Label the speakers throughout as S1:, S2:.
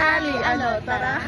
S1: Ali, ano, tara.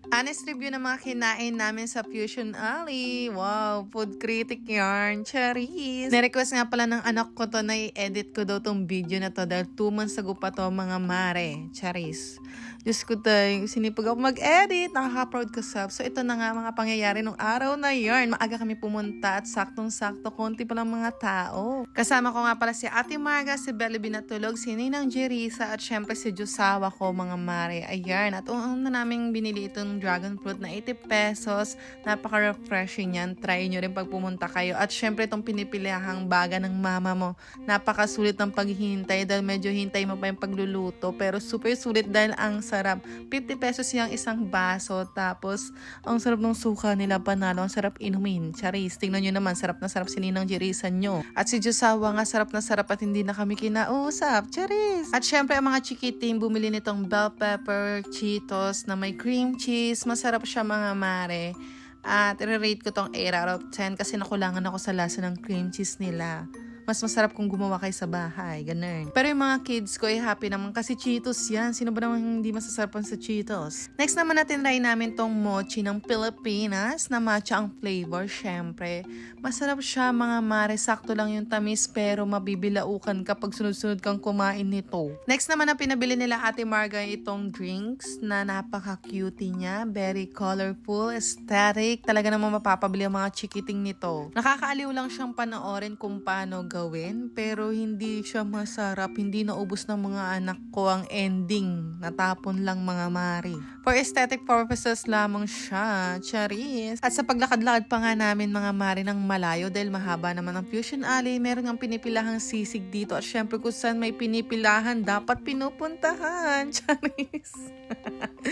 S2: Honest review ng mga kinain namin sa Fusion Alley. Wow, food critic yarn. Charis. Nirequest nga pala ng anak ko to na i-edit ko daw tong video na to dahil 2 months ago pa to mga mare. Charis. Diyos ko tayo, sinipag ako mag-edit. Nakaka-proud ka sab. So ito na nga mga pangyayari nung araw na yarn. Maaga kami pumunta at saktong-sakto konti pa lang mga tao. Kasama ko nga pala si Ate Marga, si Belly Binatulog, si Ninang Jerisa at syempre si Josawa ko mga mare. Ayan. At una naming binili itong dragon fruit na 80 pesos. Napaka-refreshing yan. Try nyo rin pag pumunta kayo. At syempre itong pinipilihang baga ng mama mo. Napakasulit ng paghihintay dahil medyo hintay mo pa yung pagluluto. Pero super sulit dahil ang sarap. 50 pesos yung isang baso. Tapos, ang sarap ng suka nila panalo. Ang sarap inumin. Charis, tingnan nyo naman. Sarap na sarap si Ninang Jerisa nyo. At si Josawa nga sarap na sarap at hindi na kami kinausap. Charis! At syempre, ang mga chikiting bumili nitong bell pepper, Cheetos na may cream cheese. Masarap siya mga mare. At i-rate ko tong 8 out of 10 kasi nakulangan ako sa lasa ng cream cheese nila. Mas masarap kung gumawa kayo sa bahay. Ganun. Pero yung mga kids ko ay happy naman kasi Cheetos yan. Sino ba naman hindi masasarapan sa Cheetos? Next naman natin try namin tong mochi ng Pilipinas na matcha ang flavor. Syempre, masarap siya mga mare. Sakto lang yung tamis pero mabibilaukan kapag sunod-sunod kang kumain nito. Next naman na pinabili nila Ate Marga itong drinks na napaka-cutie niya. Very colorful, aesthetic. Talaga naman mapapabili ang mga chikiting nito. Nakakaaliw lang siyang panoorin kung paano gawin, pero hindi siya masarap. Hindi naubos ng mga anak ko ang ending. Natapon lang mga mari. For aesthetic purposes lamang siya. Charis. At sa paglakad-lakad pa nga namin mga mari ng malayo dahil mahaba naman ang Fusion Alley, meron ang pinipilahang sisig dito. At syempre kung saan may pinipilahan, dapat pinupuntahan. Charis.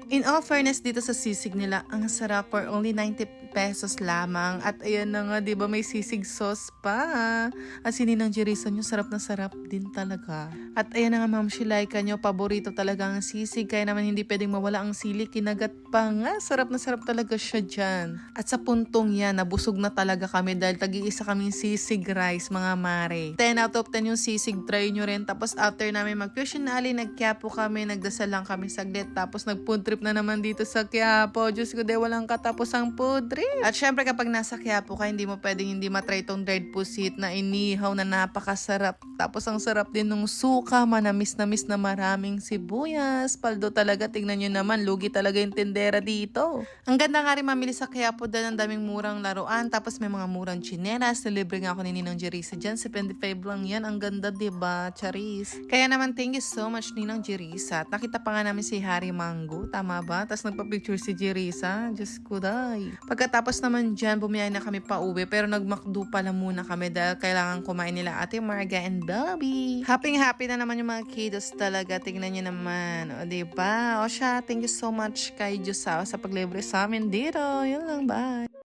S2: In all fairness dito sa sisig nila, ang sarap for only 90 pesos lamang. At ayan na nga, diba may sisig sauce pa. At Ninang Jerisa nyo, sarap na sarap din talaga. At ayan na nga Ma'am Shilaika nyo, paborito talaga ang sisig. Kaya naman hindi pwedeng mawala ang sili. Kinagat pa nga, sarap na sarap talaga siya dyan. At sa puntong yan, nabusog na talaga kami dahil tagi-isa kaming sisig rice mga mare. 10 out of 10 yung sisig, try nyo rin. Tapos after namin mag-Fusion Alley, nag-Quiapo kami, nagdasal lang kami saglit. Tapos nag-food trip na naman dito sa Quiapo. Diyos ko, walang katapos ang food trip. At syempre kapag nasa Quiapo ka, hindi mo pwedeng hindi matry itong dried pusit na inihaw na napakasarap. Tapos ang sarap din ng suka, manamis na maraming sibuyas. Paldo talaga, tingnan nyo naman, lugi talaga yung tindera dito. Ang ganda nga rin mamili sa Quiapo dahil ang daming murang laruan. Tapos may mga murang chinelas. Nilibre nga ako ni Ninang Jerisa dyan. 75 lang yan. Ang ganda diba, Charis? Kaya naman, thank you so much Ninang Jerisa. At nakita pa nga namin si Harry Mango. Tama ba? Tapos nagpa-picture si Jerisa. Diyos ko day. Pagkatapos naman dyan, bumiyay na kami pa uwi. Pero nagmakdo pala muna kami dahil kailangan kumain nila Ate Marga and Bobby. Happy na naman yung mga kiddos talaga. Tingnan nyo naman. O diba? O siya, thank you so much kay Josawa sa paglibre sa amin dito. Yun lang, bye.